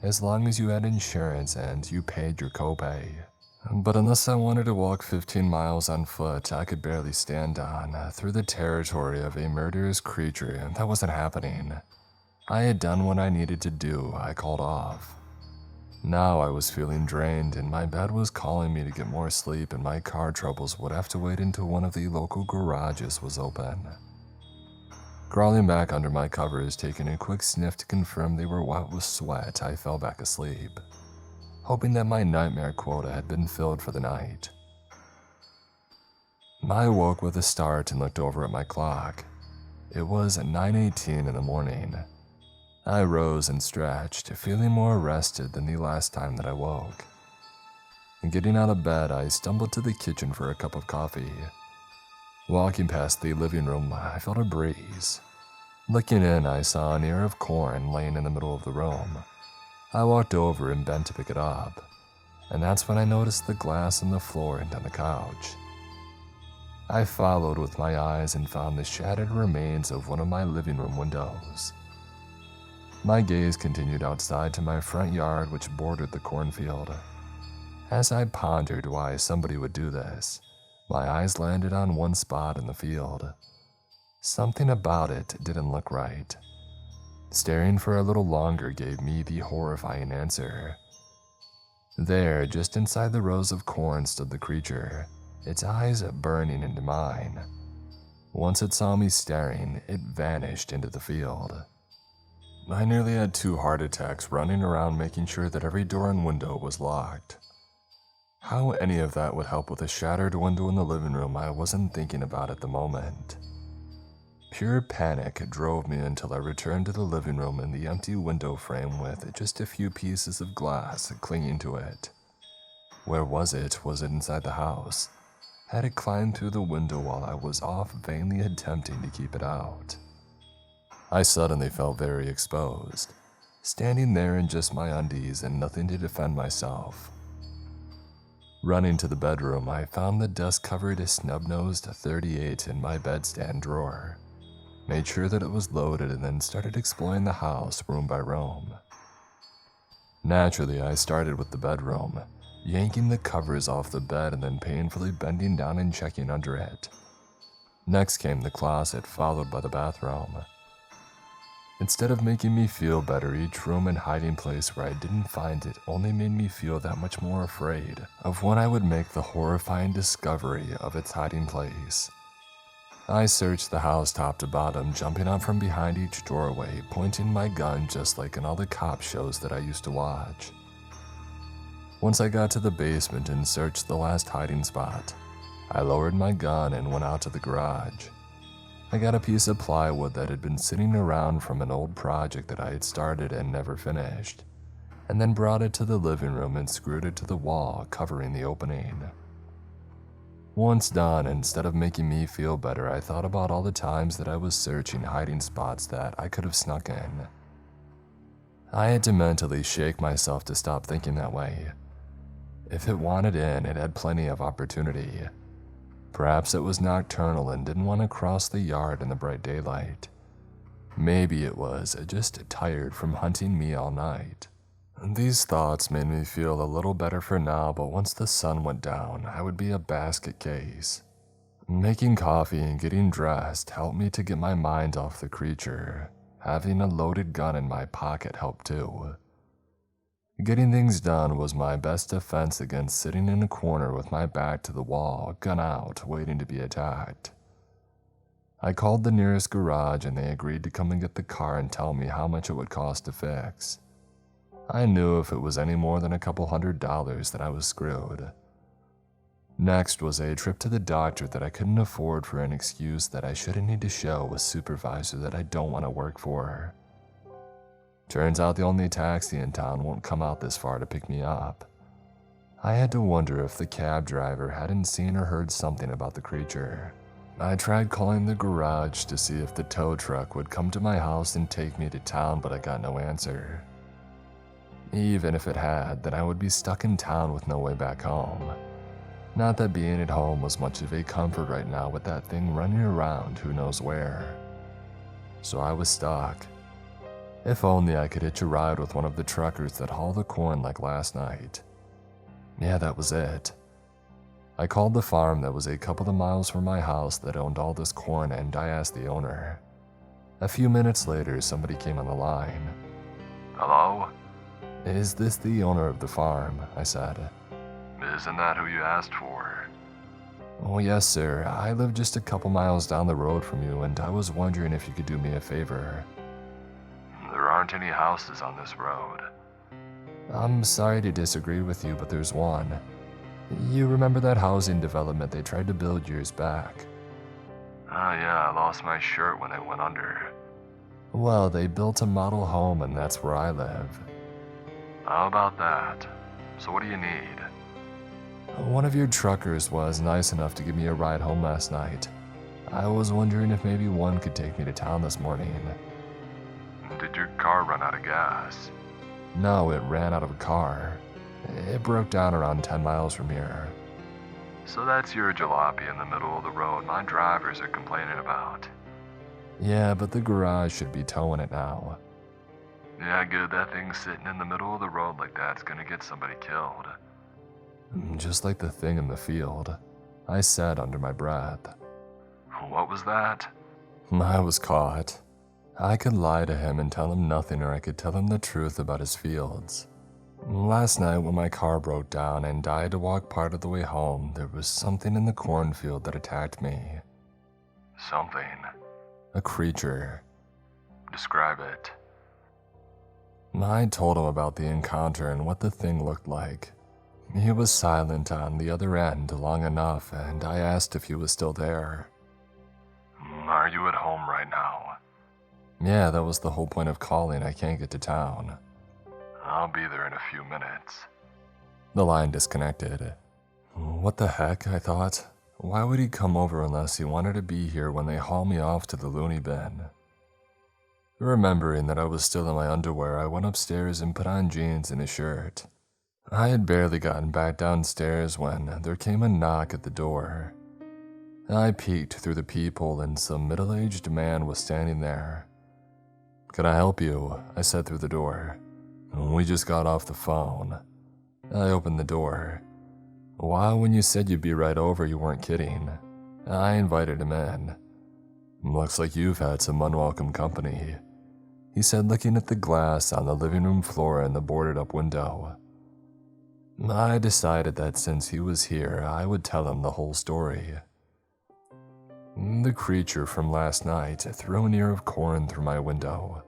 A: as long as you had insurance and you paid your copay. But unless I wanted to walk 15 miles on foot I could barely stand on through the territory of a murderous creature, that wasn't happening. I had done what I needed to do. I called off. Now I was feeling drained and my bed was calling me to get more sleep, and my car troubles would have to wait until one of the local garages was open. Crawling back under my covers, taking a quick sniff to confirm they were wet with sweat, I fell back asleep, hoping that my nightmare quota had been filled for the night. I woke with a start and looked over at my clock. It was 9:18 in the morning. I rose and stretched, feeling more rested than the last time that I woke. Getting out of bed, I stumbled to the kitchen for a cup of coffee. Walking past the living room, I felt a breeze. Looking in, I saw an ear of corn laying in the middle of the room. I walked over and bent to pick it up, and that's when I noticed the glass on the floor and on the couch. I followed with my eyes and found the shattered remains of one of my living room windows. My gaze continued outside to my front yard, which bordered the cornfield. As I pondered why somebody would do this, my eyes landed on one spot in the field. Something about it didn't look right. Staring for a little longer gave me the horrifying answer. There, just inside the rows of corn, stood the creature, its eyes burning into mine. Once it saw me staring, it vanished into the field. I nearly had 2 heart attacks running around making sure that every door and window was locked. How any of that would help with a shattered window in the living room I wasn't thinking about at the moment. Pure panic drove me until I returned to the living room and the empty window frame with just a few pieces of glass clinging to it. Where was it? Was it inside the house? Had it climbed through the window while I was off vainly attempting to keep it out? I suddenly felt very exposed, standing there in just my undies and nothing to defend myself. Running to the bedroom, I found the dust-covered snub-nosed .38 in my bedstand drawer, made sure that it was loaded, and then started exploring the house room by room. Naturally, I started with the bedroom, yanking the covers off the bed and then painfully bending down and checking under it. Next came the closet, followed by the bathroom. Instead of making me feel better, each room and hiding place where I didn't find it only made me feel that much more afraid of when I would make the horrifying discovery of its hiding place. I searched the house top to bottom, jumping out from behind each doorway, pointing my gun just like in all the cop shows that I used to watch. Once I got to the basement and searched the last hiding spot, I lowered my gun and went out to the garage. I got a piece of plywood that had been sitting around from an old project that I had started and never finished, and then brought it to the living room and screwed it to the wall, covering the opening. Once done, instead of making me feel better, I thought about all the times that I was searching hiding spots that I could have snuck in. I had to mentally shake myself to stop thinking that way. If it wanted in, it had plenty of opportunity. Perhaps it was nocturnal and didn't want to cross the yard in the bright daylight. Maybe it was just tired from hunting me all night. These thoughts made me feel a little better for now, but once the sun went down, I would be a basket case. Making coffee and getting dressed helped me to get my mind off the creature. Having a loaded gun in my pocket helped too. Getting things done was my best defense against sitting in a corner with my back to the wall, gun out, waiting to be attacked. I called the nearest garage and they agreed to come and get the car and tell me how much it would cost to fix. I knew if it was any more than a couple $100 then I was screwed. Next was a trip to the doctor that I couldn't afford for an excuse that I shouldn't need to show a supervisor that I don't want to work for. Turns out the only taxi in town won't come out this far to pick me up. I had to wonder if the cab driver hadn't seen or heard something about the creature. I tried calling the garage to see if the tow truck would come to my house and take me to town, but I got no answer. Even if it had, then I would be stuck in town with no way back home. Not that being at home was much of a comfort right now with that thing running around who knows where. So I was stuck. If only I could hitch a ride with one of the truckers that haul the corn like last night. Yeah, that was it. I called the farm that was a couple of miles from my house that owned all this corn, and I asked the owner. A few minutes later, somebody came on the line. "Hello? Is this the owner of the farm?" I said. "Isn't that who you asked for?" "Oh, yes, sir. I live just a couple miles down the road from you, and I was wondering if you could do me a favor." "There aren't any houses on this road." "I'm sorry to disagree with you, but there's one. You remember that housing development they tried to build years back?" "Oh yeah, I lost my shirt when it went under." "Well, they built a model home, and that's where I live." "How about that? So what do you need?" "One of your truckers was nice enough to give me a ride home last night. I was wondering if maybe one could take me to town this morning." "Did your car run out of gas?" "No, it ran out of a car. It broke down around 10 miles from here." "So that's your jalopy in the middle of the road my drivers are complaining about." "Yeah, but the garage should be towing it now." "Yeah, good. That thing sitting in the middle of the road like that's gonna get somebody killed." "Just like the thing in the field," I said under my breath. "What was that?" I was caught. I could lie to him and tell him nothing, or I could tell him the truth about his fields. Last night when my car broke down and I had to walk part of the way home, there was something in the cornfield that attacked me. "Something?" "A creature." "Describe it." I told him about the encounter and what the thing looked like. He was silent on the other end long enough, and I asked if he was still there. "Are you at home right now?" "Yeah, that was the whole point of calling. I can't get to town." "I'll be there in a few minutes." The line disconnected. What the heck, I thought. Why would he come over unless he wanted to be here when they haul me off to the loony bin? Remembering that I was still in my underwear, I went upstairs and put on jeans and a shirt. I had barely gotten back downstairs when there came a knock at the door. I peeked through the peephole and some middle-aged man was standing there. "Can I help you?" I said through the door. "We just got off the phone." I opened the door. "Wow, when you said you'd be right over, you weren't kidding." I invited him in. "Looks like you've had some unwelcome company," he said, looking at the glass on the living room floor and the boarded-up window. I decided that since he was here, I would tell him the whole story. The creature from last night threw an ear of corn through my window.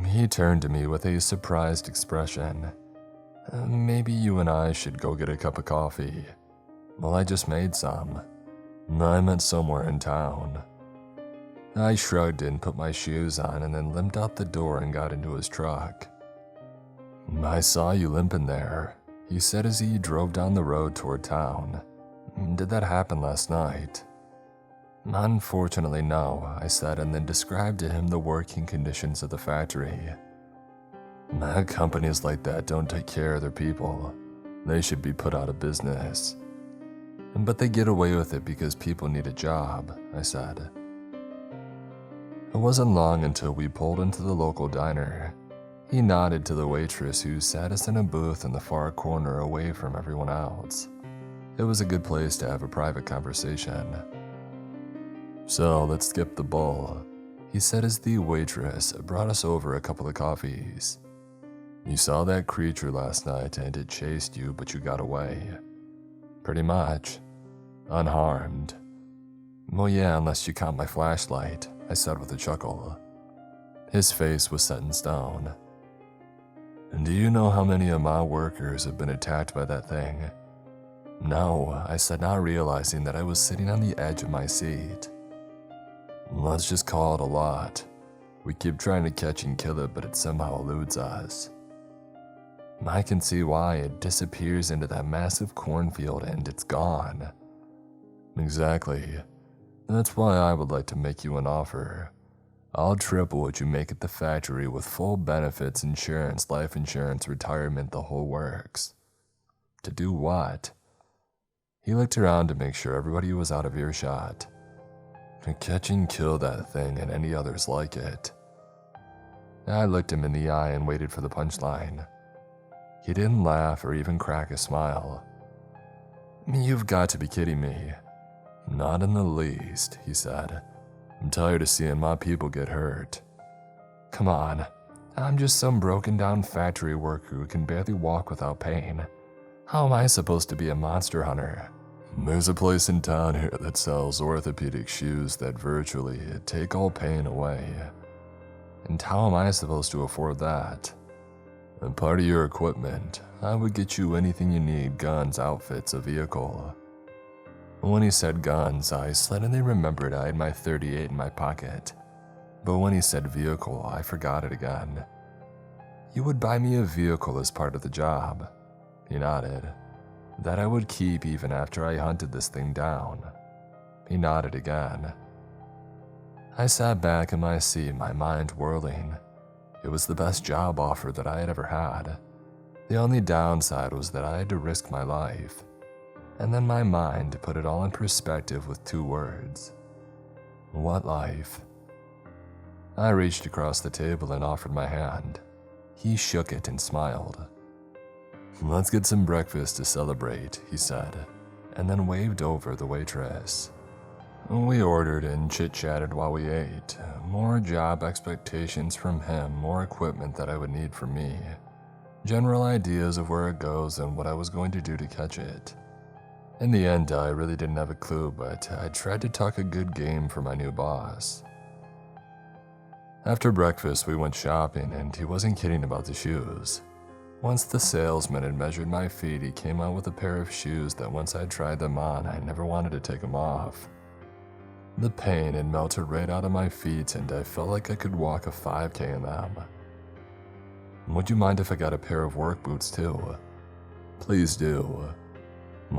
A: He turned to me with a surprised expression. "Maybe you and I should go get a cup of coffee." "Well, I just made some." "I meant somewhere in town." I shrugged and put my shoes on and then limped out the door and got into his truck. "I saw you limping there," he said as he drove down the road toward town. "Did that happen last night?" "Unfortunately, no," I said, and then described to him the working conditions of the factory. "Companies like that don't take care of their people. They should be put out of business." "But they get away with it because people need a job," I said. It wasn't long until we pulled into the local diner. He nodded to the waitress who sat us in a booth in the far corner away from everyone else. It was a good place to have a private conversation. "So let's skip the bull," he said as the waitress brought us over a couple of coffees. "You saw that creature last night and it chased you, but you got away." "Pretty much. Unharmed." "Well, yeah, unless you count my flashlight," I said with a chuckle. His face was set in stone. "Do you know how many of my workers have been attacked by that thing?" "No," I said, not realizing that I was sitting on the edge of my seat. "Let's just call it a lot. We keep trying to catch and kill it, but it somehow eludes us." "I can see why. It disappears into that massive cornfield and it's gone." "Exactly. That's why I would like to make you an offer. I'll triple what you make at the factory with full benefits, insurance, life insurance, retirement, the whole works. To do what? He looked around to make sure everybody was out of earshot. To catch and kill that thing and any others like it. I looked him in the eye and waited for the punchline. He didn't laugh or even crack a smile. You've got to be kidding me. Not in the least, he said. I'm tired of seeing my people get hurt. Come on, I'm just some broken down factory worker who can barely walk without pain. How am I supposed to be a monster hunter? There's a place in town here that sells orthopedic shoes that virtually take all pain away. And how am I supposed to afford that? And part of your equipment, I would get you anything you need, guns, outfits, a vehicle. When he said guns, I suddenly remembered I had my .38 in my pocket. But when he said vehicle, I forgot it again. You would buy me a vehicle as part of the job. He nodded. That I would keep even after I hunted this thing down. He nodded again. I sat back in my seat, my mind whirling. It was the best job offer that I had ever had. The only downside was that I had to risk my life. And then my mind put it all in perspective with 2 words. What life? I reached across the table and offered my hand. He shook it and smiled. Let's get some breakfast to celebrate, he said, and then waved over the waitress. We ordered and chit-chatted while we ate. More job expectations from him, more equipment that I would need for me. General ideas of where it goes and what I was going to do to catch it. In the end, I really didn't have a clue, but I tried to talk a good game for my new boss. After breakfast, we went shopping, and he wasn't kidding about the shoes. Once the salesman had measured my feet, he came out with a pair of shoes that once I tried them on, I never wanted to take them off. The pain had melted right out of my feet, and I felt like I could walk a 5K in them. Would you mind if I got a pair of work boots too? Please do.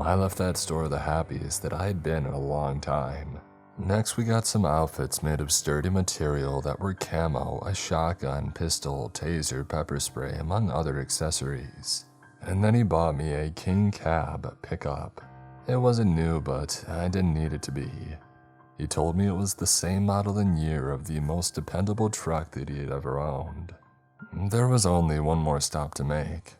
A: I left that store the happiest that I had been in a long time. Next, we got some outfits made of sturdy material that were camo, a shotgun, pistol, taser, pepper spray, among other accessories. And then he bought me a King Cab pickup. It wasn't new, but I didn't need it to be. He told me it was the same model and year of the most dependable truck that he had ever owned. There was only one more stop to make.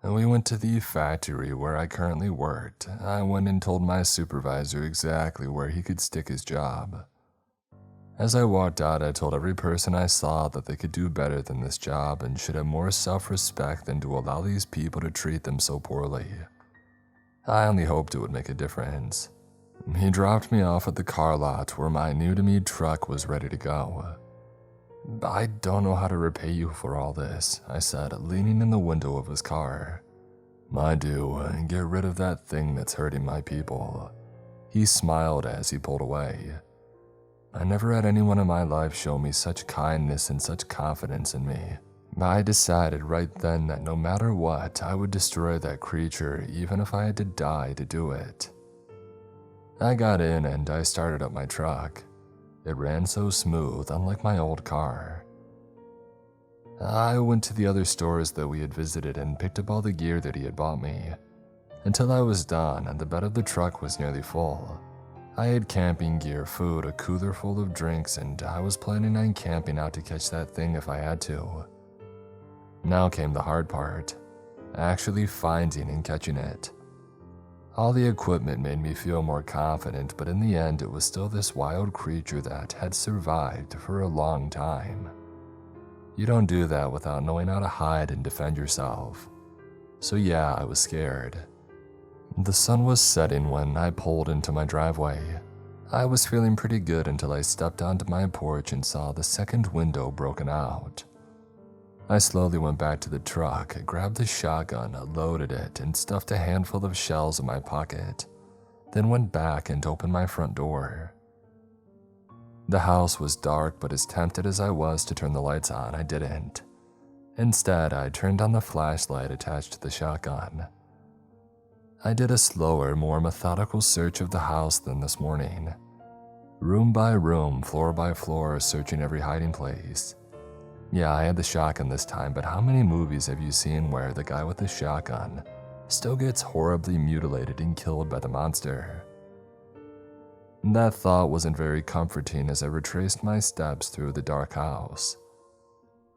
A: We went to the factory where I currently worked. I went and told my supervisor exactly where he could stick his job. As I walked out, I told every person I saw that they could do better than this job and should have more self-respect than to allow these people to treat them so poorly. I only hoped it would make a difference. He dropped me off at the car lot where my new-to-me truck was ready to go. I don't know how to repay you for all this, I said, leaning in the window of his car. I do, get rid of that thing that's hurting my people. He smiled as he pulled away. I never had anyone in my life show me such kindness and such confidence in me. I decided right then that no matter what, I would destroy that creature even if I had to die to do it. I got in and I started up my truck. It ran so smooth, unlike my old car. I went to the other stores that we had visited and picked up all the gear that he had bought me. Until I was done and the bed of the truck was nearly full. I had camping gear, food, a cooler full of drinks, and I was planning on camping out to catch that thing if I had to. Now came the hard part, actually finding and catching it. All the equipment made me feel more confident, but in the end it was still this wild creature that had survived for a long time. You don't do that without knowing how to hide and defend yourself. So yeah, I was scared. The sun was setting when I pulled into my driveway. I was feeling pretty good until I stepped onto my porch and saw the second window broken out. I slowly went back to the truck, grabbed the shotgun, loaded it, and stuffed a handful of shells in my pocket, then went back and opened my front door. The house was dark, but as tempted as I was to turn the lights on, I didn't. Instead, I turned on the flashlight attached to the shotgun. I did a slower, more methodical search of the house than this morning. room by room, floor by floor, searching every hiding place. Yeah, I had the shotgun this time, but how many movies have you seen where the guy with the shotgun still gets horribly mutilated and killed by the monster? That thought wasn't very comforting as I retraced my steps through the dark house.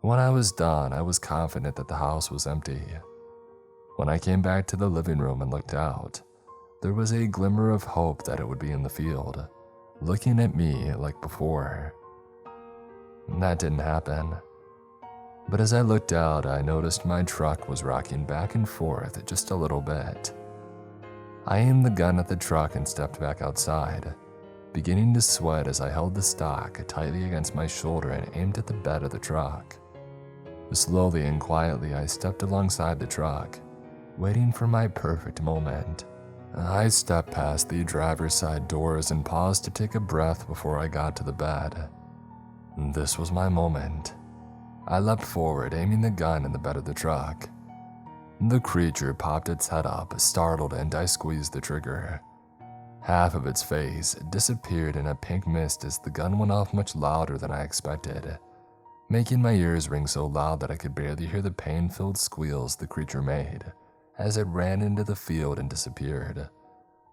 A: When I was done, I was confident that the house was empty. When I came back to the living room and looked out, there was a glimmer of hope that it would be in the field, looking at me like before. That didn't happen. But as I looked out, I noticed my truck was rocking back and forth just a little bit. I aimed the gun at the truck and stepped back outside, beginning to sweat as I held the stock tightly against my shoulder and aimed at the bed of the truck. Slowly and quietly, I stepped alongside the truck, waiting for my perfect moment. I stepped past the driver's side doors and paused to take a breath before I got to the bed. This was my moment. I leapt forward, aiming the gun in the bed of the truck. The creature popped its head up, startled, and I squeezed the trigger. Half of its face disappeared in a pink mist as the gun went off much louder than I expected, making my ears ring so loud that I could barely hear the pain-filled squeals the creature made as it ran into the field and disappeared,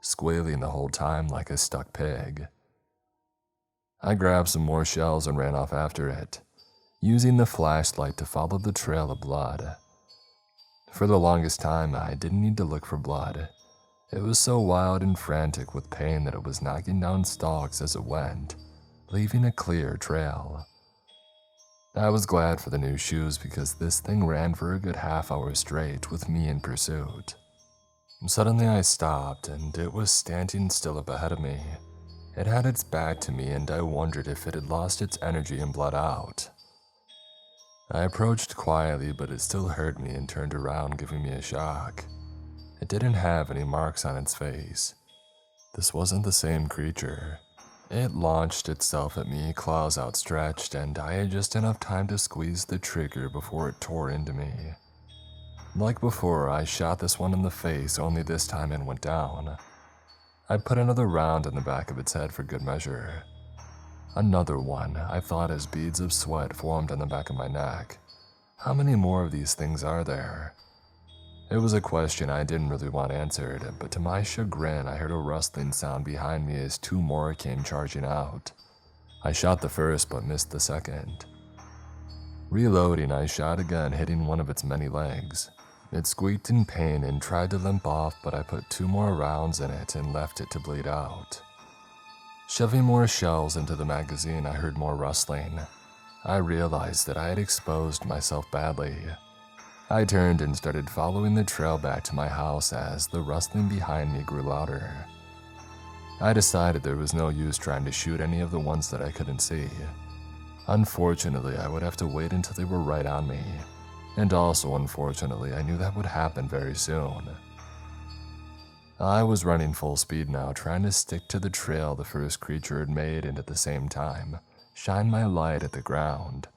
A: squealing the whole time like a stuck pig. I grabbed some more shells and ran off after it, using the flashlight to follow the trail of blood. For the longest time, I didn't need to look for blood. It was so wild and frantic with pain that it was knocking down stalks as it went, leaving a clear trail. I was glad for the new shoes because this thing ran for a good half-hour straight with me in pursuit. Suddenly I stopped and it was standing still up ahead of me. It had its back to me and I wondered if it had lost its energy and bled out. I approached quietly, but it still heard me and turned around, giving me a shock. It didn't have any marks on its face. This wasn't the same creature. It launched itself at me, claws outstretched, and I had just enough time to squeeze the trigger before it tore into me. Like before, I shot this one in the face, only this time it went down. I put another round in the back of its head for good measure. Another one, I thought, as beads of sweat formed on the back of my neck. How many more of these things are there? It was a question I didn't really want answered, but to my chagrin, I heard a rustling sound behind me as two more came charging out. I shot the first, but missed the second. Reloading, I shot again, hitting one of its many legs. It squeaked in pain and tried to limp off, but I put 2 more rounds in it and left it to bleed out. Shoving more shells into the magazine, I heard more rustling. I realized that I had exposed myself badly. I turned and started following the trail back to my house as the rustling behind me grew louder. I decided there was no use trying to shoot any of the ones that I couldn't see. Unfortunately, I would have to wait until they were right on me. And also, unfortunately, I knew that would happen very soon. I was running full speed now, trying to stick to the trail the first creature had made and at the same time, shine my light at the ground,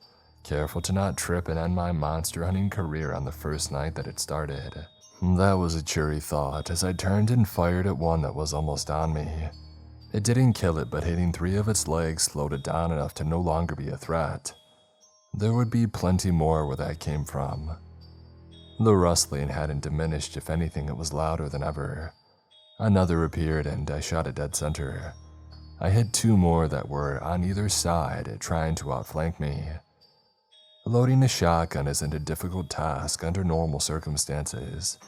A: careful to not trip and end my monster hunting career on the first night that it started. That was a cheery thought as I turned and fired at one that was almost on me. It didn't kill it, but hitting 3 of its legs slowed it down enough to no longer be a threat. There would be plenty more where that came from. The rustling hadn't diminished, if anything it was louder than ever. Another appeared and I shot at dead center. I hit 2 more that were on either side, trying to outflank me. Loading a shotgun isn't a difficult task under normal circumstances,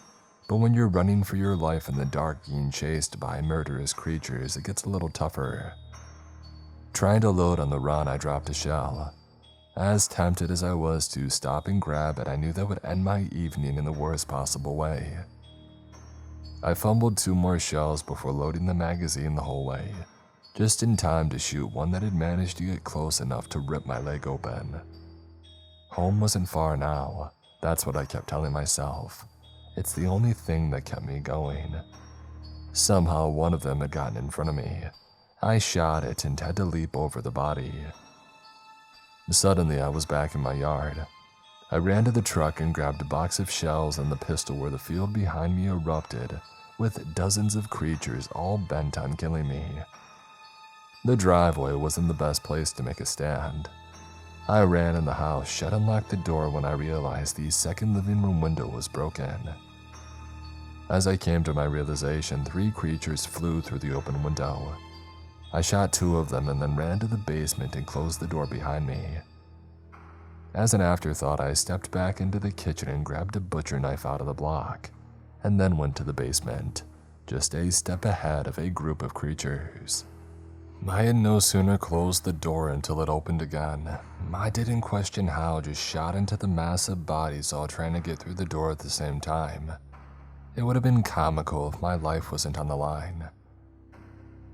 A: but when you're running for your life in the dark being chased by murderous creatures, it gets a little tougher. Trying to load on the run, I dropped a shell. As tempted as I was to stop and grab it, I knew that would end my evening in the worst possible way. I fumbled 2 more shells before loading the magazine the whole way, just in time to shoot one that had managed to get close enough to rip my leg open. Home wasn't far now, that's what I kept telling myself. It's the only thing that kept me going. Somehow one of them had gotten in front of me. I shot it and had to leap over the body. Suddenly I was back in my yard. I ran to the truck and grabbed a box of shells and the pistol where the field behind me erupted, with dozens of creatures all bent on killing me. The driveway wasn't the best place to make a stand. I ran in the house, shut and locked the door when I realized the second living room window was broken. As I came to my realization, 3 creatures flew through the open window. I shot 2 of them and then ran to the basement and closed the door behind me. As an afterthought, I stepped back into the kitchen and grabbed a butcher knife out of the block, and then went to the basement, just a step ahead of a group of creatures. I had no sooner closed the door until it opened again. I didn't question how, just shot into the massive bodies all trying to get through the door at the same time. It would have been comical if my life wasn't on the line.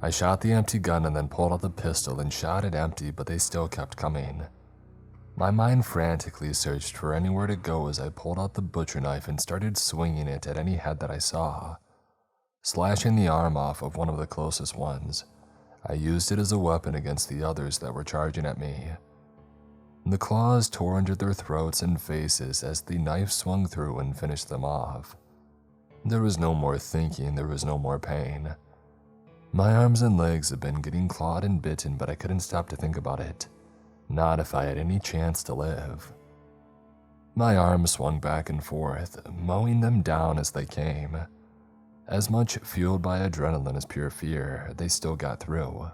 A: I shot the empty gun and then pulled out the pistol and shot it empty, but they still kept coming. My mind frantically searched for anywhere to go as I pulled out the butcher knife and started swinging it at any head that I saw. Slashing the arm off of one of the closest ones, I used it as a weapon against the others that were charging at me. The claws tore into their throats and faces as the knife swung through and finished them off. There was no more thinking, there was no more pain. My arms and legs had been getting clawed and bitten, but I couldn't stop to think about it. Not if I had any chance to live. My arms swung back and forth, mowing them down as they came. As much fueled by adrenaline as pure fear, they still got through.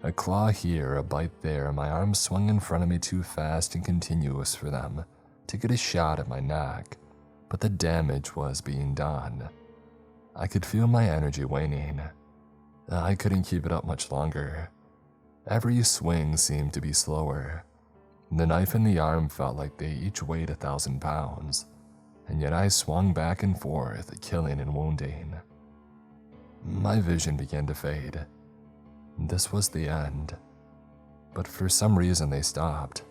A: A claw here, a bite there, my arms swung in front of me too fast and continuous for them to get a shot at my neck, but the damage was being done. I could feel my energy waning. I couldn't keep it up much longer. Every swing seemed to be slower. The knife and the arm felt like they each weighed 1,000 pounds, and yet I swung back and forth, killing and wounding. My vision began to fade. This was the end. But for some reason they stopped.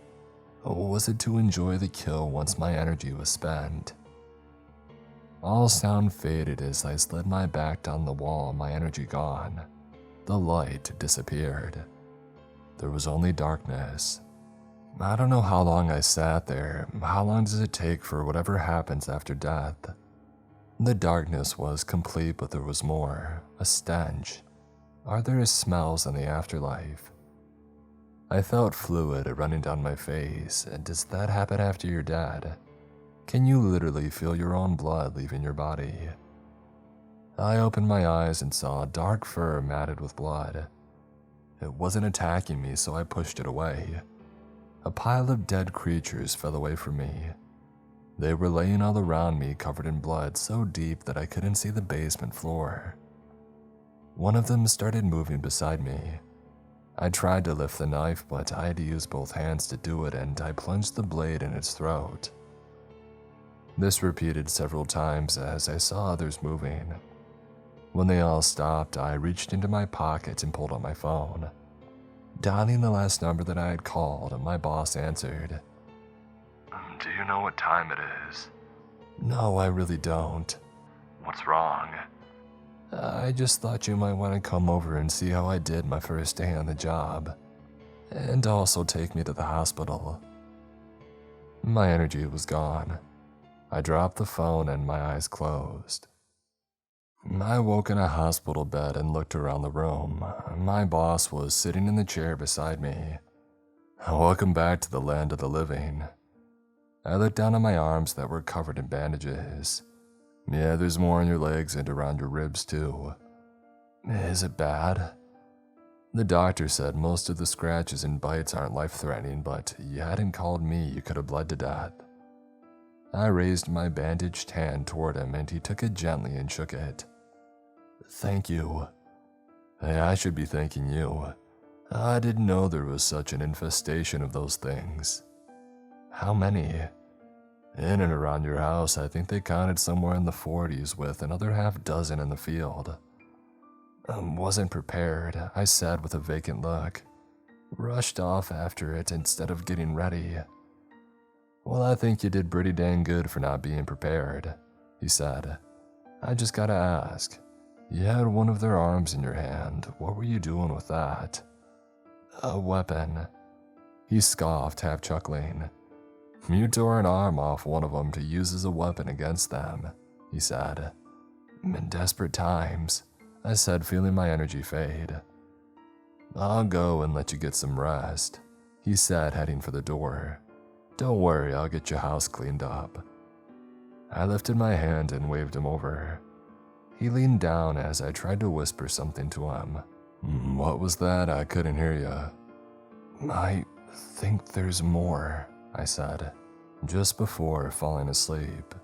A: Was it to enjoy the kill once my energy was spent? All sound faded as I slid my back down the wall, my energy gone. The light disappeared. There was only darkness. I don't know how long I sat there. How long does it take for whatever happens after death? The darkness was complete, but there was more. A stench. Are there smells in the afterlife? I felt fluid running down my face. Does that happen after you're dead? Can you literally feel your own blood leaving your body? I opened my eyes and saw dark fur matted with blood. It wasn't attacking me, so I pushed it away. A pile of dead creatures fell away from me. They were laying all around me, covered in blood so deep that I couldn't see the basement floor. One of them started moving beside me. I tried to lift the knife, but I had to use both hands to do it, and I plunged the blade in its throat. This repeated several times as I saw others moving. When they all stopped, I reached into my pocket and pulled out my phone. Dialing the last number that I had called, my boss answered.
B: Do you know what time it is?
A: No, I really don't.
B: What's wrong?
A: I just thought you might want to come over and see how I did my first day on the job, and also take me to the hospital. My energy was gone. I dropped the phone and my eyes closed. I woke in a hospital bed and looked around the room. My boss was sitting in the chair beside me. Welcome back to the land of the living. I looked down at my arms that were covered in bandages. Yeah, there's more on your legs and around your ribs too. Is it bad? The doctor said most of the scratches and bites aren't life-threatening, but you hadn't called me, you could have bled to death. I raised my bandaged hand toward him and he took it gently and shook it. Thank you. Hey, I should be thanking you. I didn't know there was such an infestation of those things. How many? In and around your house, I think they counted somewhere in the 40s with another half dozen in the field. Wasn't prepared, I said with a vacant look. Rushed off after it instead of getting ready. Well, I think you did pretty dang good for not being prepared, he said. I just gotta ask. You had one of their arms in your hand. What were you doing with that? A weapon. He scoffed, half chuckling. You tore an arm off one of them to use as a weapon against them, he said. In desperate times, I said, feeling my energy fade. I'll go and let you get some rest, he said, heading for the door. Don't worry, I'll get your house cleaned up. I lifted my hand and waved him over. He leaned down as I tried to whisper something to him. What was that? I couldn't hear you. I think there's more, I said, just before falling asleep.